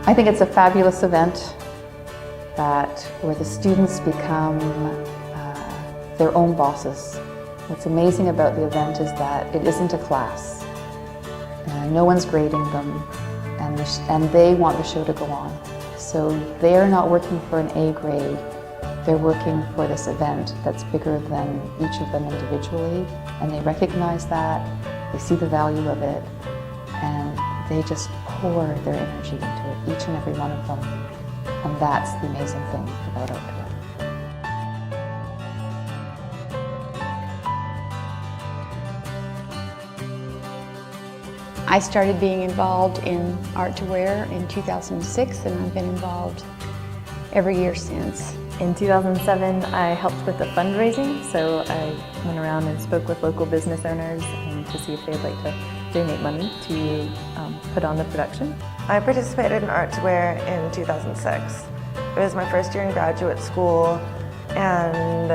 I think it's a fabulous event where the students become their own bosses. What's amazing about the event is that it isn't a class. No one's grading them, and they want the show to go on. So they're not working for an A grade, they're working for this event that's bigger than each of them individually, and they recognize that, they see the value of it, and they just pour their energy into it, each and every one of them. And that's the amazing thing about Art Tour. I started being involved in Art to Wear in 2006, and I've been involved every year since. In 2007, I helped with the fundraising, so I went around and spoke with local business owners to see if they'd like to donate money to put on the production. I participated in Art to Wear in 2006. It was my first year in graduate school, and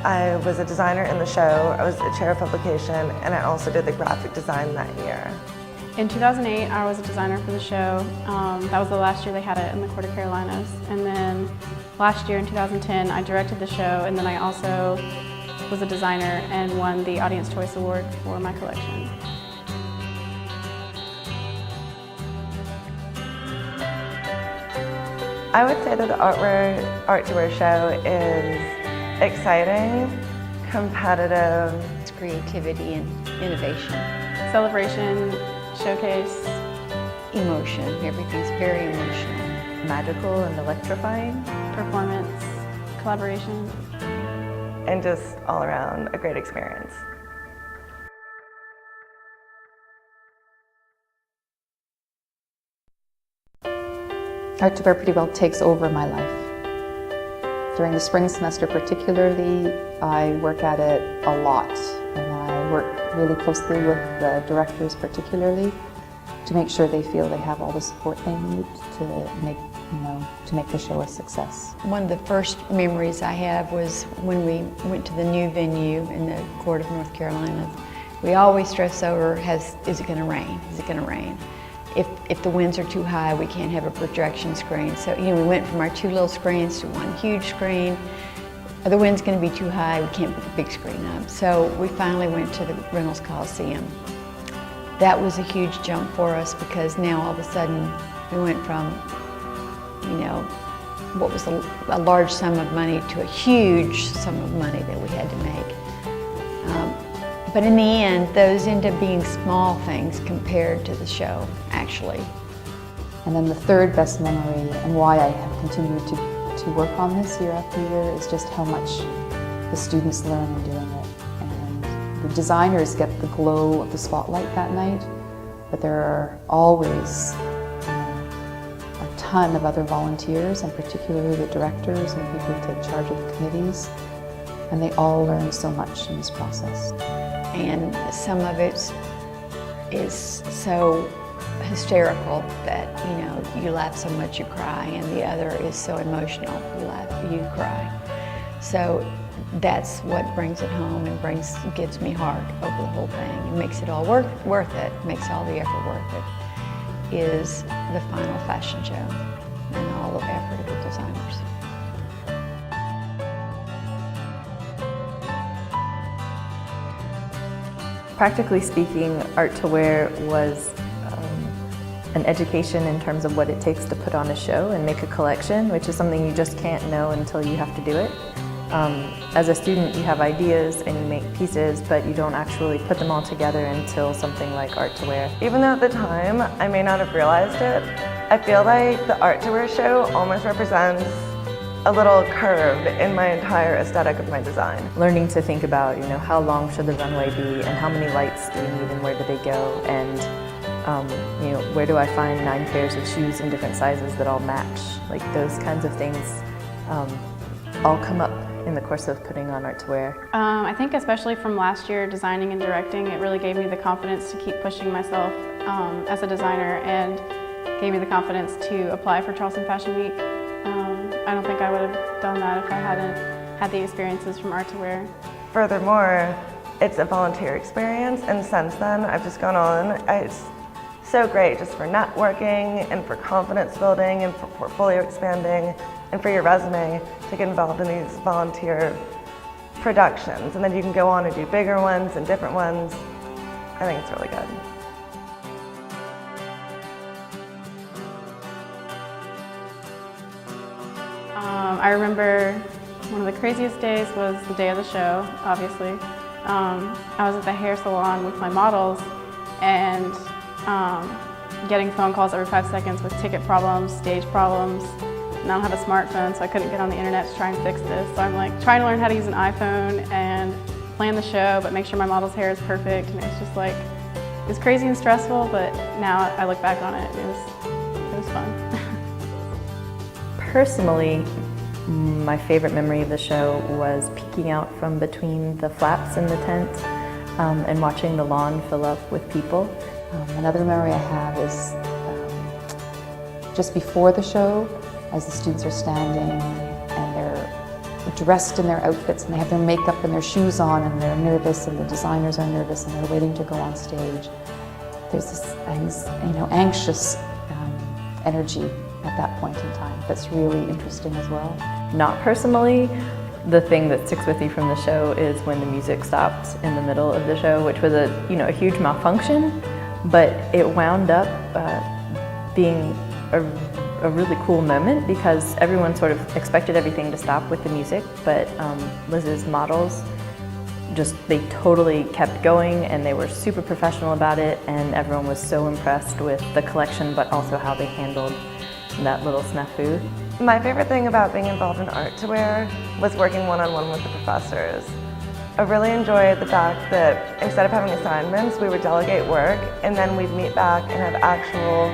I was a designer in the show. I was the chair of publication, and I also did the graphic design that year. In 2008, I was a designer for the show. That was the last year they had it in the Court of Carolinas. And then last year in 2010, I directed the show, and then I also was a designer and won the Audience Choice Award for my collection. I would say that the Art to Wear show is exciting, competitive. It's creativity and innovation. Celebration, showcase. Emotion, everything's very emotional. Magical and electrifying. Performance, collaboration. And just all around a great experience. Art to Wear pretty well takes over my life. During the spring semester particularly, I work at it a lot, and I work really closely with the directors particularly to make sure they feel they have all the support they need to make the show a success. One of the first memories I have was when we went to the new venue in the Court of North Carolina. We always stress over, is it going to rain? Is it going to rain? If the winds are too high, we can't have a projection screen. So, we went from our two little screens to one huge screen. The wind's going to be too high, we can't put the big screen up. So we finally went to the Reynolds Coliseum. That was a huge jump for us because now all of a sudden we went from, what was a large sum of money to a huge sum of money that we had to make. But in the end, those end up being small things compared to the show, actually. And then the third best memory, and why I have continued to work on this year after year, is just how much the students learn in doing it. And the designers get the glow of the spotlight that night, but there are always a ton of other volunteers, and particularly the directors and people who take charge of the committees, and they all learn so much in this process. And some of it is so hysterical that, you laugh so much you cry, and the other is so emotional, you laugh, you cry. So that's what brings it home and gives me heart over the whole thing. It makes it all worth it, makes all the effort worth it, is the final fashion show and all the effort of the designers. Practically speaking, Art to Wear was an education in terms of what it takes to put on a show and make a collection, which is something you just can't know until you have to do it. As a student, you have ideas and you make pieces, but you don't actually put them all together until something like Art to Wear. Even though at the time I may not have realized it, I feel like the Art to Wear show almost represents a little curve in my entire aesthetic of my design. Learning to think about, how long should the runway be, and how many lights do you need, and where do they go, and where do I find 9 pairs of shoes in different sizes that all match? Like those kinds of things all come up in the course of putting on Art to Wear. I think especially from last year designing and directing, it really gave me the confidence to keep pushing myself as a designer, and gave me the confidence to apply for Charleston Fashion Week. I don't think I would have done that if I hadn't had the experiences from Art to Wear. Furthermore, it's a volunteer experience, and since then I've just gone on. It's so great just for networking and for confidence building and for portfolio expanding and for your resume to get involved in these volunteer productions. And then you can go on and do bigger ones and different ones. I think it's really good. I remember one of the craziest days was the day of the show, obviously. I was at the hair salon with my models and getting phone calls every 5 seconds with ticket problems, stage problems. And I don't have a smartphone, so I couldn't get on the internet to try and fix this. So I'm like trying to learn how to use an iPhone and plan the show, but make sure my model's hair is perfect. And it's just like, it was crazy and stressful, but now I look back on it, it was fun. Personally, my favorite memory of the show was peeking out from between the flaps in the tent and watching the lawn fill up with people. Another memory I have is just before the show, as the students are standing and they're dressed in their outfits and they have their makeup and their shoes on and they're nervous and the designers are nervous and they're waiting to go on stage. There's this anxious energy at that point in time that's really interesting as well. Not personally, the thing that sticks with you from the show is when the music stopped in the middle of the show, which was a huge malfunction, but it wound up being a really cool moment because everyone sort of expected everything to stop with the music, but Liz's models they totally kept going and they were super professional about it, and everyone was so impressed with the collection but also how they handled that little snafu. My favorite thing about being involved in Art to Wear was working one-on-one with the professors. I really enjoyed the fact that instead of having assignments, we would delegate work and then we'd meet back and have actual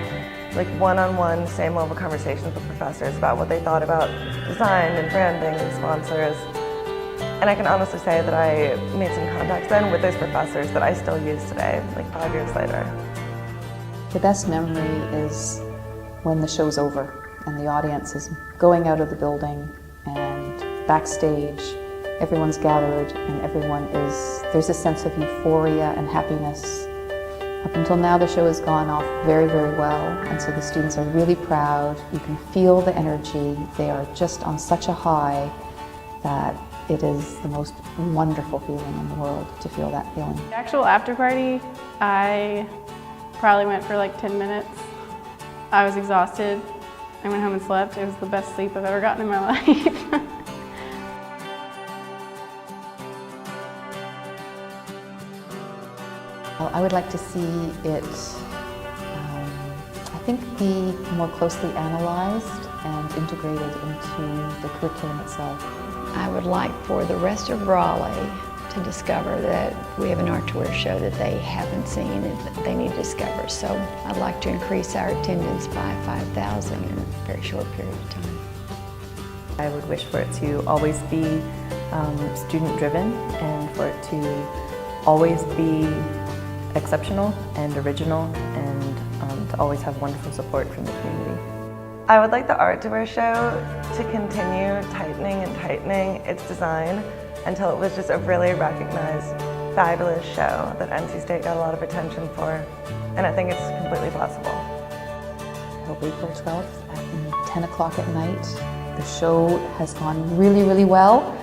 one-on-one, same level conversations with professors about what they thought about design and branding and sponsors. And I can honestly say that I made some contacts then with those professors that I still use today, 5 years later. The best memory is when the show's over and the audience is going out of the building and backstage, everyone's gathered and there's a sense of euphoria and happiness. Up until now, the show has gone off very, very well, and so the students are really proud. You can feel the energy. They are just on such a high that it is the most wonderful feeling in the world to feel that feeling. The actual after party, I probably went for 10 minutes. I was exhausted. I went home and slept. It was the best sleep I've ever gotten in my life. Well, I would like to see it, I think, be more closely analyzed and integrated into the curriculum itself. I would like for the rest of Raleigh to discover that we have an Art to Wear show that they haven't seen and that they need to discover. So I'd like to increase our attendance by 5,000 in a very short period of time. I would wish for it to always be student-driven and for it to always be exceptional and original and to always have wonderful support from the community. I would like the Art to Wear show to continue tightening and tightening its design until it was just a really recognized, fabulous show that NC State got a lot of attention for, and I think it's completely possible. April 12th at 10 o'clock at night. The show has gone really, really well,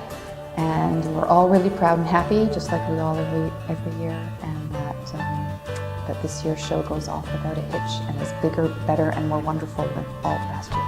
and we're all really proud and happy, just like we all every year, and that this year's show goes off without a hitch and is bigger, better, and more wonderful than all past years.